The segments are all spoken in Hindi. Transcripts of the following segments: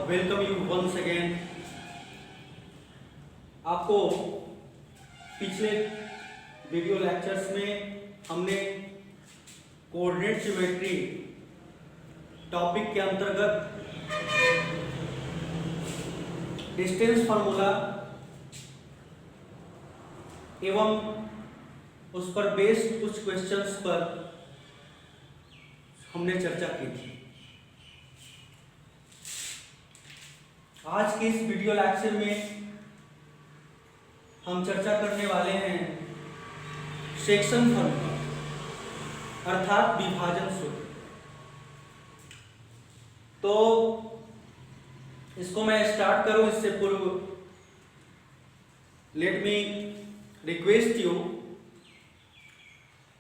Welcome you once again. आपको पिछले वीडियो लेक्चर्स में हमने कोऑर्डिनेट ज्योमेट्री टॉपिक के अंतर्गत डिस्टेंस फार्मूला एवं उस पर बेस्ड कुछ क्वेश्चंस पर हमने चर्चा की थी। आज के इस वीडियो लेक्चर में हम चर्चा करने वाले हैं सेक्शन फार्मूला अर्थात विभाजन सूत्र। तो इसको मैं स्टार्ट करूं इससे पूर्व let me request you,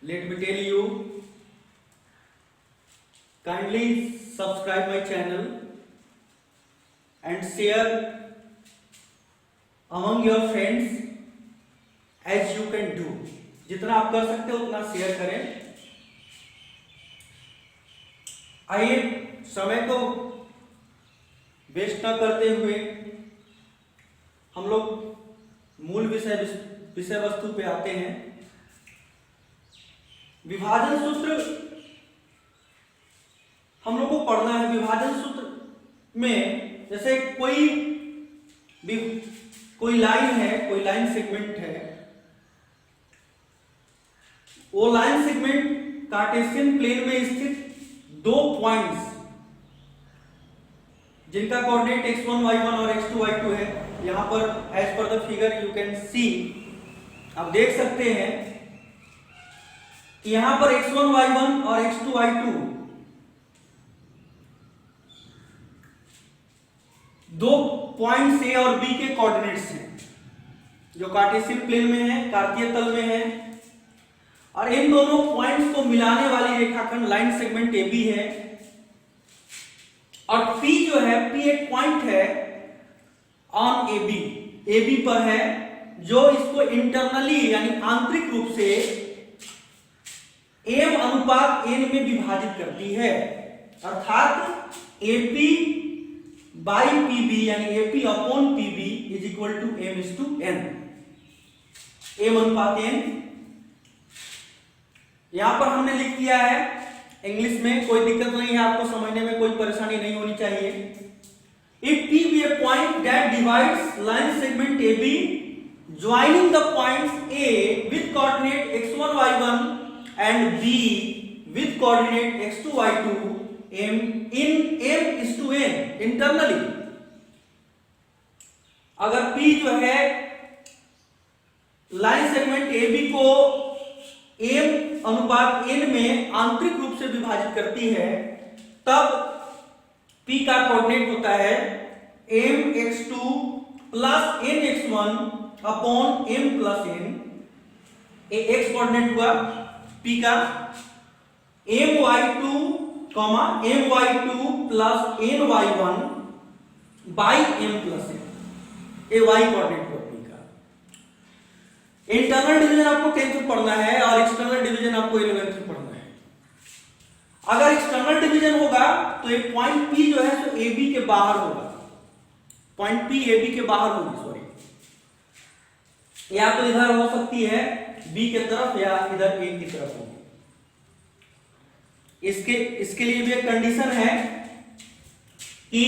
let me tell you, kindly subscribe my channel and share among your friends as you can do। जितना आप कर सकते हो उतना शेयर करें। आइए समय को वेस्ट न करते हुए हम लोग मूल विषय वस्तु पे आते हैं। विभाजन सूत्र हम लोग को पढ़ना है। विभाजन सूत्र में जैसे कोई लाइन है, कोई लाइन सेगमेंट है, वो लाइन सेगमेंट कार्टेशियन प्लेन में स्थित दो पॉइंट्स जिनका कोऑर्डिनेट x1 y1 और x2 y2 है। यहां पर as per the figure you can see, आप देख सकते हैं कि यहां पर x1 y1 और x2 y2 दो पॉइंट्स ए और बी के कोऑर्डिनेट्स हैं जो कार्टेशियन प्लेन में है, कार्तीय तल में है, और इन दोनों पॉइंट्स को मिलाने वाली रेखाखंड लाइन सेगमेंट ए बी है। और P जो है, P एक पॉइंट है ऑन ए बी पर है जो इसको इंटरनली यानी आंतरिक रूप से m अनुपात n में विभाजित करती है, अर्थात AP बाई PB यानी AP upon PB is equal to m/n, m अनुपात n। यहां पर हमने लिख दिया है इंग्लिश में, कोई दिक्कत नहीं है, आपको समझने में कोई परेशानी नहीं होनी चाहिए। If P be a point that divides line segment AB joining the points A with coordinate x1 y1 and B with coordinate x2 y2 m is to n internally। अगर P जो है लाइन सेगमेंट AB को m अनुपात n में आंतरिक रूप से विभाजित करती है, तब P का कोऑर्डिनेट होता है mx2 plus nx1 upon m plus n। x coordinate हुआ P का my2 plus ny1 by m plus n, ये y कोऑर्डिनेट हुआ P का। इंटरनल डिवीजन आपको 10th में पढ़ना है और एक्सटर्नल डिवीजन आपको 11th में पढ़ना है। अगर एक्सटर्नल डिवीजन होगा तो एक पॉइंट P जो है सो AB के बाहर होगा, पॉइंट P AB के बाहर होगी, सॉरी, या तो इधर हो सकती है B की तरफ या इधर A की तरफ होगी। इसके लिए भी एक कंडीशन है कि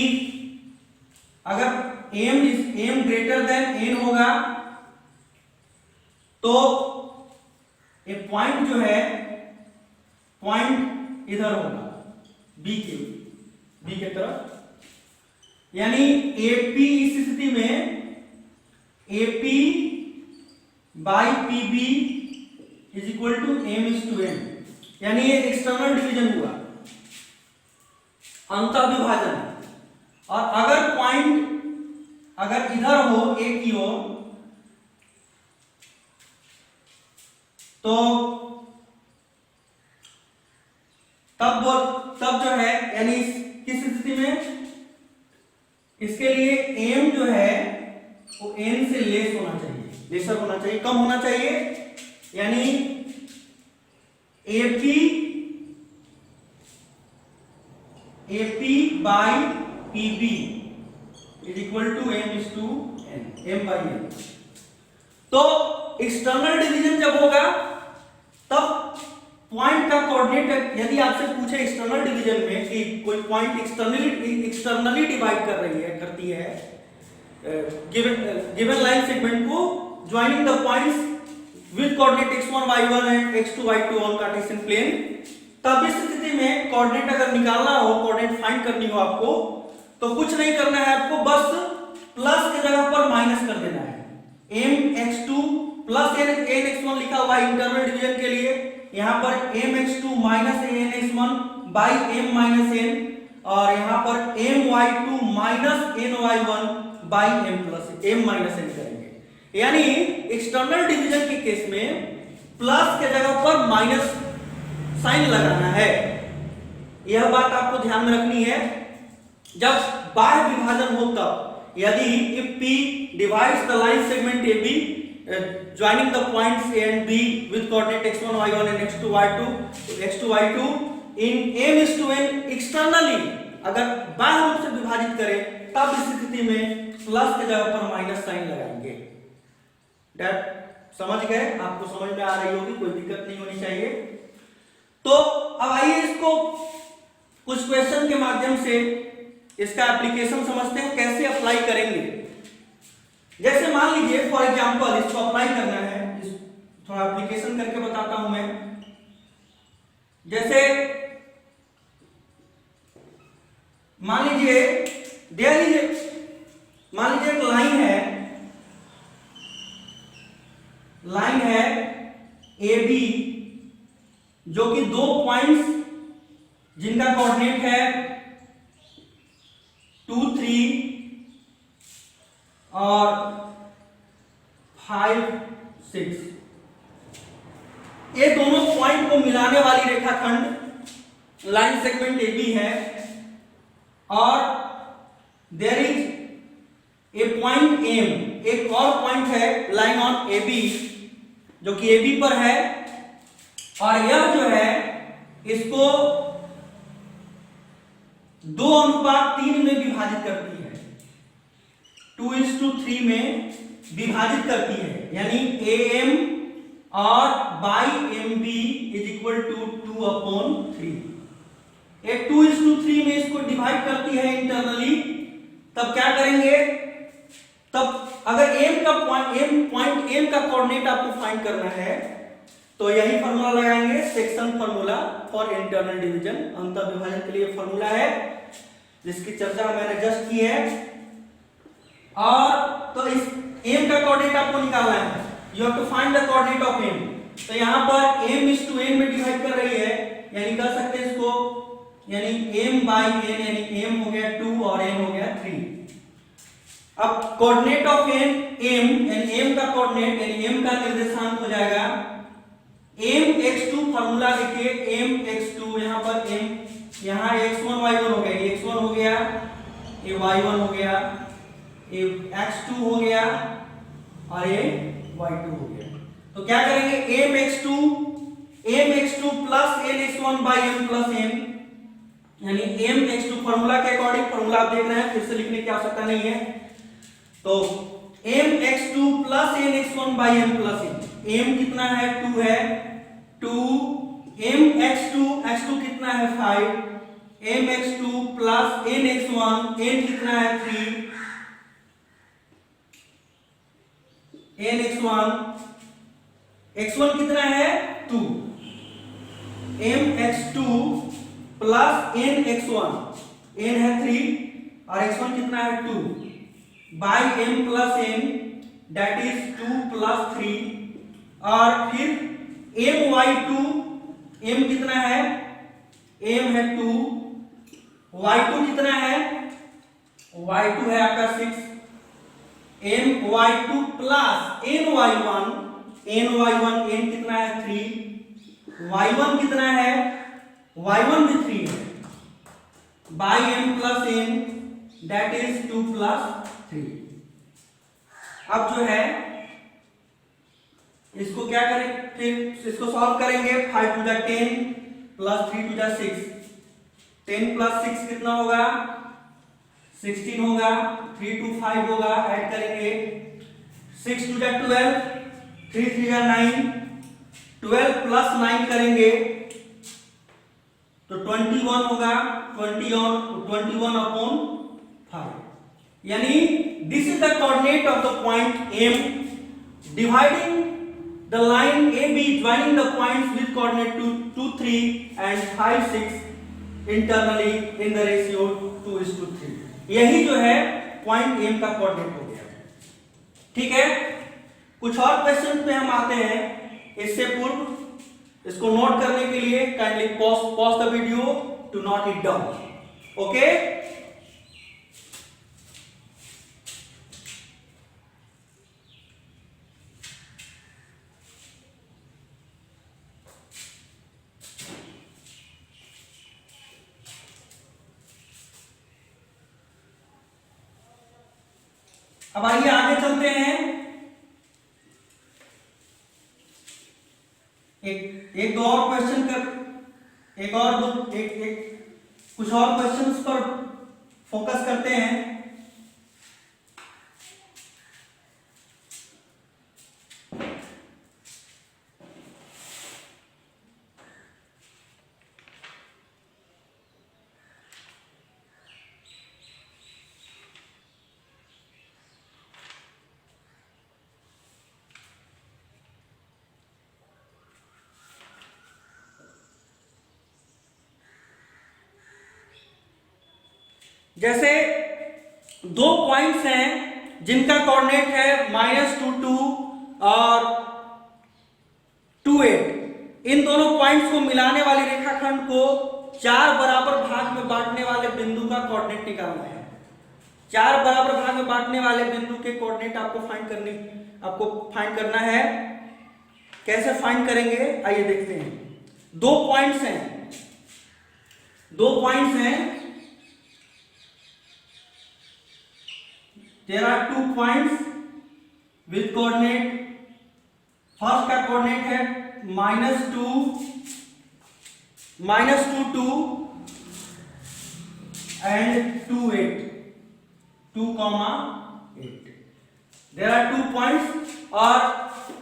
अगर m ग्रेटर देन n होगा तो ये पॉइंट जो है, पॉइंट इधर होगा B के तरफ, यानी AP इस स्थिति में AP by PB is equal to m/n, यानी ये एक्सटर्नल डिवीजन हुआ, अंतः विभाजन। और अगर पॉइंट अगर इधर हो A की ओर तो तब जो है, यानी किस स्थिति में, इसके लिए m जो है वो n से लेस होना चाहिए, लेसर होना चाहिए, कम होना चाहिए, यानी AP by PB is equal to m is to n, m by n। तो एक्सटर्नल डिवीजन जब होगा तब पॉइंट का कोऑर्डिनेट, यदि आपसे पूछे एक्सटर्नल डिवीजन में कि कोई पॉइंट एक्सटर्नली डिवाइड करती है गिवन लाइन सेगमेंट को joining the points with coordinate x1 y1 and x2 y2 on Cartesian plane, तब इस स्थिति में कोऑर्डिनेट अगर निकालना हो, कोऑर्डिनेट फाइंड करनी हो आपको, तो कुछ नहीं करना है आपको, बस प्लस की जगह पर माइनस कर देना है। mx2 प्लस nx1 लिखा हुआ है इंटरनल डिवीजन के लिए, यहां पर mx2 minus nx1 by m minus n, और यहां पर my2 minus ny1 by m minus n करेंगे। यानी एक्सटर्नल डिवीजन के केस में प्लस के जगह पर माइनस साइन लगाना है। यह बात आपको ध्यान में रखनी है जब बाह्य विभाजन हो तब। यदि if P divides the line segment AB joining the points A and B with coordinate x1 y1 and x2 y2 in m is to n externally, अगर बाह्य रूप से विभाजित करें तब इस स्थिति में प्लस के जगह पर माइनस साइन लगाएंगे। समझ गए? आपको समझ में आ रही होगी, कोई दिक्कत नहीं होनी चाहिए। तो अब आइए इसको कुछ क्वेश्चन के माध्यम से इसका एप्लीकेशन समझते हैं, कैसे अप्लाई करेंगे। जैसे मान लीजिए फॉर एग्जांपल इसको अप्लाई करना है, थोड़ा एप्लीकेशन करके बताता हूं मैं। जैसे मान लीजिए एक लाइन है AB जो कि दो पॉइंट्स जिनका कोऑर्डिनेट है 2, 3 और 5, 6, ये दोनों पॉइंट को मिलाने वाली रेखाखंड लाइन सेगमेंट AB है, और there is a point M, एक और पॉइंट है लाइन ऑन AB जो कि AB पर है, और यह जो है इसको 2:3 में विभाजित करती है, 2:3 में विभाजित करती है, यानी AM और by MB is equal to 2/3। ये 2:3 में इसको डिवाइड करती है इंटरनली। तब क्या करेंगे, तब अगर पॉइंट M का कोऑर्डिनेट आपको फाइंड करना है तो यही फार्मूला लगाएंगे, section formula for internal division, अंतर विभाजन के लिए फार्मूला है जिसकी चर्चा मैंने जस्ट की है। और तो इस M का कोऑर्डिनेट आपको निकालना है, you have to find the coordinate of M। तो यहां पर m is to n में डिवाइड कर रही है, यानी कर सकते हैं इसको, यानी m by n, यानी m हो गया 2 और n हो गया 3। अब कोऑर्डिनेट ऑफ m, यानी m का कोऑर्डिनेट, यानी m का निर्देशांक हो जाएगा mx2, फार्मूला देखिए mx2, यहां पर m, यहां x1 y1 हो गया, ये x1 हो गया, ये y1 हो गया, ये x2 हो गया और ये y2 हो गया। तो क्या करेंगे, mx2 plus nx1 by m plus n, यानी mx2 फार्मूला के अकॉर्डिंग, फार्मूला आप देख रहे हैं, फिर से लिखने की आवश्यकता नहीं है। तो mx2 plus nx1 by m plus n, m कितना है 2 है, 2 x2 कितना है 5, mx2 प्लस nx1, n कितना है 3, nx1, x1 कितना है 2, mx2 प्लस nx1, n है 3 और x1 कितना है 2, by m plus n that is 2 plus 3, और फिर my2, m कितना है, m है 2, y2 कितना है, y2 है आपका 6, my2 प्लस ny1, n कितना है 3, y1 कितना है, y1 भी 3 है, by m plus n that is 2 plus 3। अब जो है इसको क्या करें, फिर इसको सॉल्व करेंगे, 5 टू 10 प्लस 3 टू 6, 10 प्लस 6 कितना होगा 16 होगा, 3 2 5 होगा, ऐड करेंगे 6 2 जा 12, 3 3 जा 9, 12 प्लस 9 करेंगे तो 21 होगा, 21 अपॉन 5, यानी this is the coordinate of the point M dividing the line AB joining the points with coordinate 2 3 and 5 6 internally in the ratio 2:3। यही जो है पॉइंट M का कोऑर्डिनेट हो गया। ठीक है, कुछ और क्वेश्चन पे हम आते हैं। इससे पूर्व इसको नोट करने के लिए kindly pause the video to note it down. Okay, अब आइए आगे चलते हैं। एक दो और क्वेश्चन कर कुछ और क्वेश्चंस पर फोकस करते हैं। जैसे दो पॉइंट्स हैं जिनका कोऑर्डिनेट है -2 2 और 2 8। इन दोनों पॉइंट्स को मिलाने वाली रेखाखंड को 4 बराबर भाग में बांटने वाले बिंदु का कोऑर्डिनेट निकालना है। 4 बराबर भाग में बांटने वाले बिंदु के कोऑर्डिनेट आपको फाइंड करना है। कैसे फाइंड करेंगे आइए देखते हैं। दो पॉइंट्स हैं, there are 2 points with coordinate। First का कोऑर्डिनेट है -2 2 and 2 8 2,8। there are 2 points और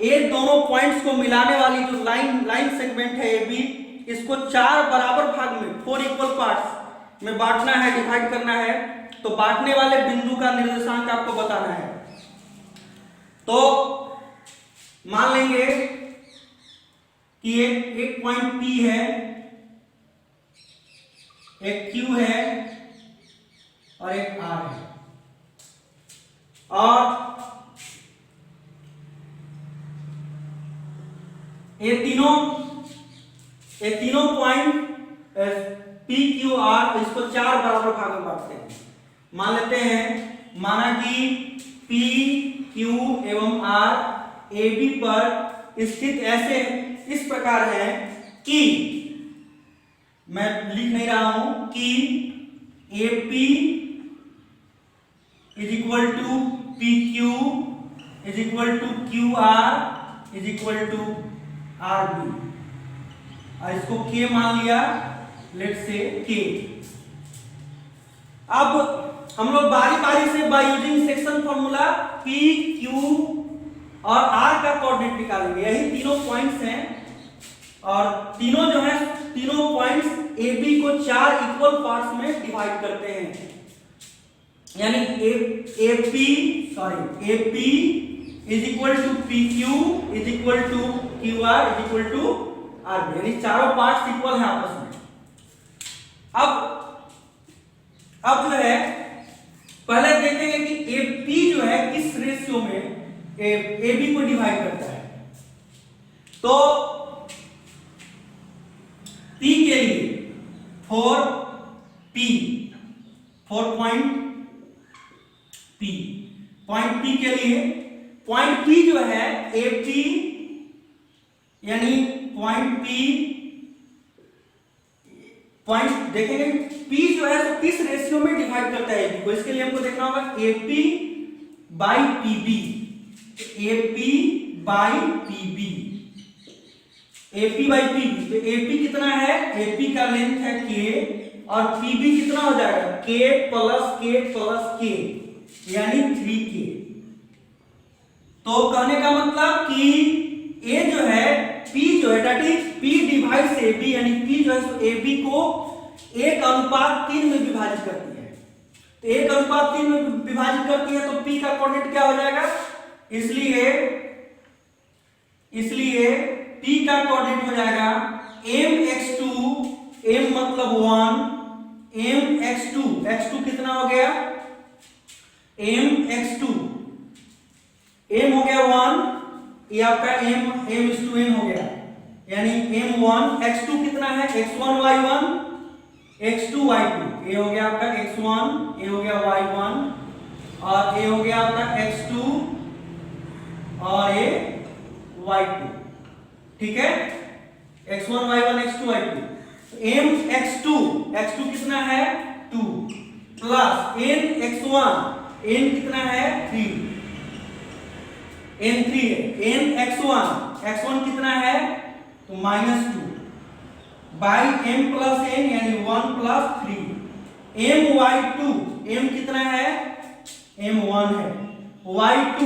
ये दोनों पॉइंट्स को मिलाने वाली जो लाइन सेगमेंट है AB, इसको 4 बराबर भाग में 4 इक्वल पार्ट्स में बांटना है, डिवाइड करना है। तो बांटने वाले बिंदु का निर्देशांक आपको बताना है। तो मान लेंगे कि एक पॉइंट P है, एक Q है और एक R है, और ये तीनों पॉइंट P Q R इसको 4 बराबर भाग में बांटते हैं। मान लेते हैं, माना कि P Q एवं R AB पर स्थित ऐसे इस प्रकार है कि मैं लिख नहीं रहा हूं कि AP is equal to PQ is equal to QR is equal to RB, और इसको K मान लिया, लेट्स से K। अब हम लोग बारी बारी से by using section formula P Q और R का कोऑर्डिनेट निकालेंगे। यही तीनों पॉइंट्स हैं, और तीनों जो है तीनों पॉइंट्स AB को 4 इक्वल पार्ट्स में डिवाइड करते हैं। यानी AP is equal to PQ is equal to QR is equal to RB, यानी चारों पार्ट्स इक्वल हैं आपस में। अब जो है पहले देखेंगे कि AP जो है किस रेशियो में AB को डिवाइड करता है। तो P के लिए 4 पॉइंट P के लिए पॉइंट P जो है AP, यानी पॉइंट देखेंगे P जो है तो किस रेशियो में डिवाइड करता है AB को। इसके लिए हमको देखना होगा AP by PB, AP by PB। तो AP कितना है, AP का लेंथ है K और पीबी कितना हो जाएगा के प्लस के यानी 3k। तो कहने का मतलब कि ए जो है P जो है that is P divides AB यानी P जो है AB को 1:3 में विभाजित करती है। तो 1:3 में विभाजित करती है तो P का कोऑर्डिनेट क्या हो जाएगा, इसलिए P का कोऑर्डिनेट हो जाएगा mx2 m मतलब 1 mx2 x2 कितना हो गया mx2 m हो गया 1 ये आपका m हो गया यानी m1 x2 कितना है x1 y1 x2 y2 ये हो गया आपका x1 ये हो गया y1 और ये हो गया आपका x2 और ये y2। ठीक है x1 y1 x2 y2 m x2 कितना है 2 प्लस n x1 n कितना है 3 n 3 है n x1 कितना है तो -2 बाई m प्लस n यानी 1 प्लस 3 m y2 m कितना है m1 है y2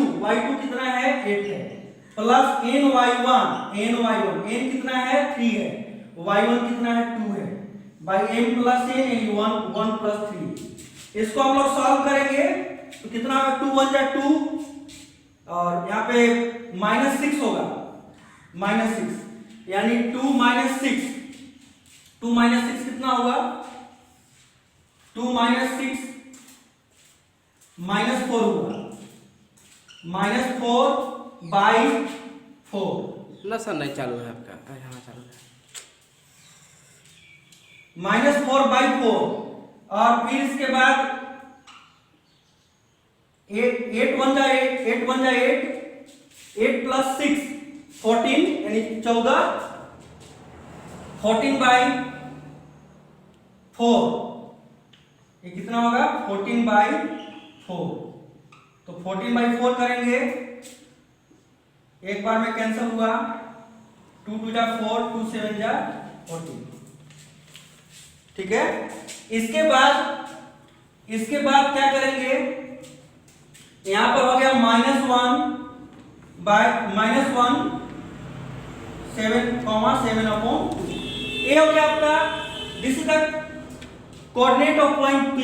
कितना है 8 है प्लस n y1 n कितना है 3 है y1 कितना है 2 है बाई m प्लस n यानी 1 प्लस 3। इसको हम लोग सॉल्व करेंगे तो कितना होगा 2 1 जा 2 और यहाँ पे -6 होगा -6 यानी 2 -6 कितना होगा 2 -6 -4 होगा -4 बाई 4 ना सर नहीं चालू है आपका हाँ चालू है -4 बाई 4 और फिर इसके बाद 8 1 जा 8 प्लस 6 14 यानी 14 14 बाई 4 ये कितना होगा 14 बाई 4 तो 14 बाई 4 करेंगे एक बार में कैंसिल हुआ 2 2 जा 4 2 7 जा 14। ठीक है इसके बाद क्या करेंगे यहां पर हो गया -1 बाय -1 7 अपॉन 2 ये हो गया आपका this is the coordinate of point P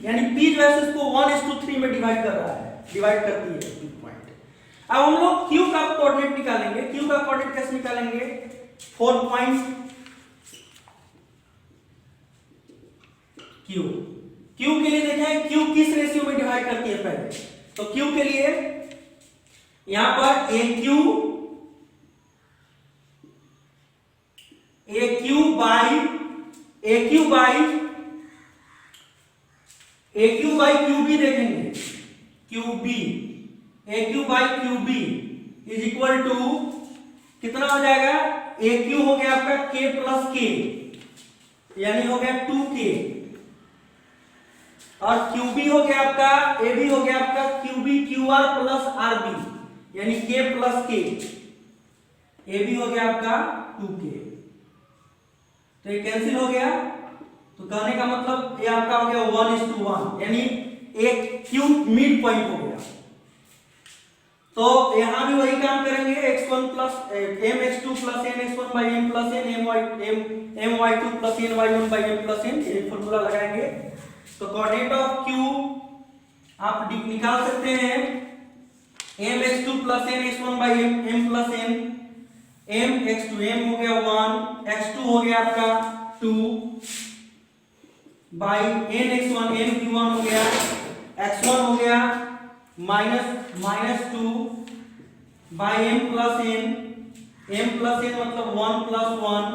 यानी P जो है इसको 1:3 में डिवाइड करती है P पॉइंट। अब हम लोग Q का कोऑर्डिनेट निकालेंगे। Q का कोऑर्डिनेट कैसे निकालेंगे 4 पॉइंट्स Q के लिए देखें Q किस रेशियो में डिवाइड करती है पहले तो Q के लिए यहां पर AQ बाई QB देखेंगे AQ by QB is equal to कितना हो जाएगा AQ हो गया आपका K प्लस K यानी हो गया 2K और QB हो गया आपका AB हो गया आपका QB QR प्लस RB यानी K प्लस K AB हो गया आपका 2K तो ये कैंसिल हो गया तो कहने का मतलब ये आपका हो गया 1:1 यानी एक Q मिड पॉइंट हो गया। तो यहां भी वही काम करेंगे x1 plus mx2 plus nx1 by m plus n my2 plus ny1 by m plus n ये फॉर्मूला लगाएंगे। तो कोऑर्डिनेट ऑफ Q आप निकाल सकते हैं mx2 plus nx1 by m plus n mx2 m हो गया 1 x2 हो गया आपका 2 बाई nx1 n1 हो गया x1 हो गया -2 बाई m प्लस n मतलब 1 plus 1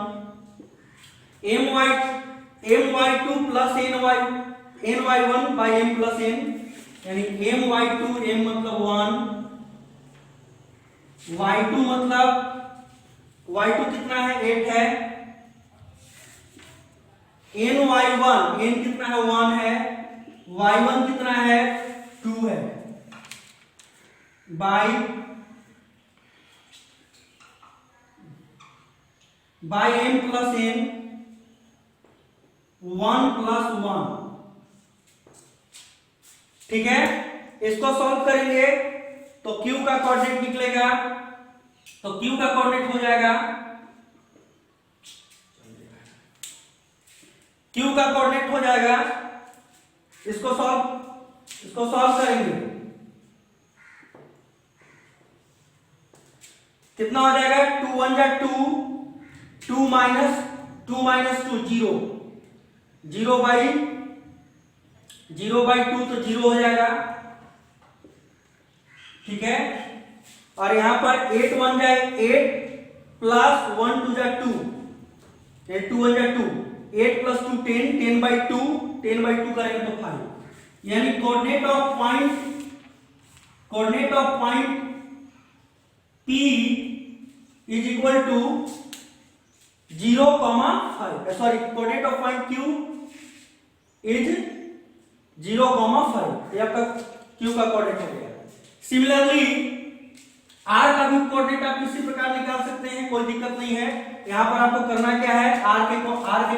my2 plus ny1 by m plus n यानी my2 m मतलब 1 y2 मतलब y2 कितना है 8 है ny1 n कितना है 1 है y1 कितना है 2 है by m plus n 1 plus 1। ठीक है, इसको सॉल्व करेंगे तो q का कोऑर्डिनेट निकलेगा, तो q का कोऑर्डिनेट हो जाएगा, q का कोऑर्डिनेट हो जाएगा, इसको सॉल्व करेंगे, कितना हो जाएगा, 2 1 जा 2, 2 माइनस 2 0, 0 बाई 2 तो 0 हो जाएगा। ठीक है, और यहां पर 8 1 जाए 8 प्लस 1 2 जा 2, 2 1 जा 2, 8 प्लस 2 10, 10 बाई 2, 10 बाई 2 करेंगे तो 5, यानी coordinate of point P is equal to 0, 5, sorry, coordinate of point Q is 0, 5, ये आपका Q का कोऑर्डिनेट हो गया। सिमिलरली R का भी कोऑर्डिनेट आप इसी प्रकार निकाल सकते हैं, कोई दिक्कत नहीं है। यहां पर आपको करना क्या है, R के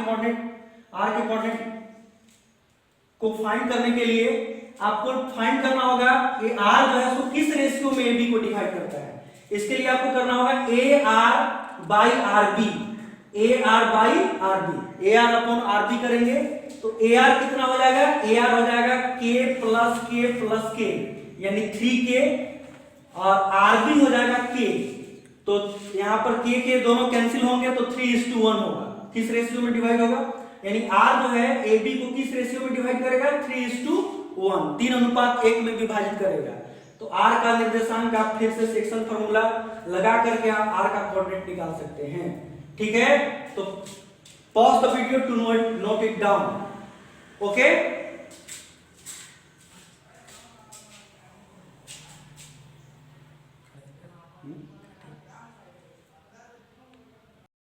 कोऑर्डिनेट को फाइंड करने के लिए आपको फाइंड करना होगा कि R जो है उसको किस रेशियो में AB को डिवाइड करता है। इसके लिए आपको करना होगा AR by RB, AR by RB, AR upon RB करेंगे तो AR कितना हो जाएगा, AR हो जाएगा K प्लस K, यानी 3K, और RB हो जाएगा K, तो यहां पर K दोनों कैंसिल होंगे तो 3:1 होगा। किस रेशियो में डिवाइड होगा, यानी R जो है AB को किस रेशियो में डिवाइड करेगा, 3:1, 3:1 में विभाजित करेगा। तो R का निर्देशांक आप फिर से सेक्शन फार्मूला लगा करके आप R का कोऑर्डिनेट निकाल सकते हैं। ठीक है, तो pause the video to note it down. Okay,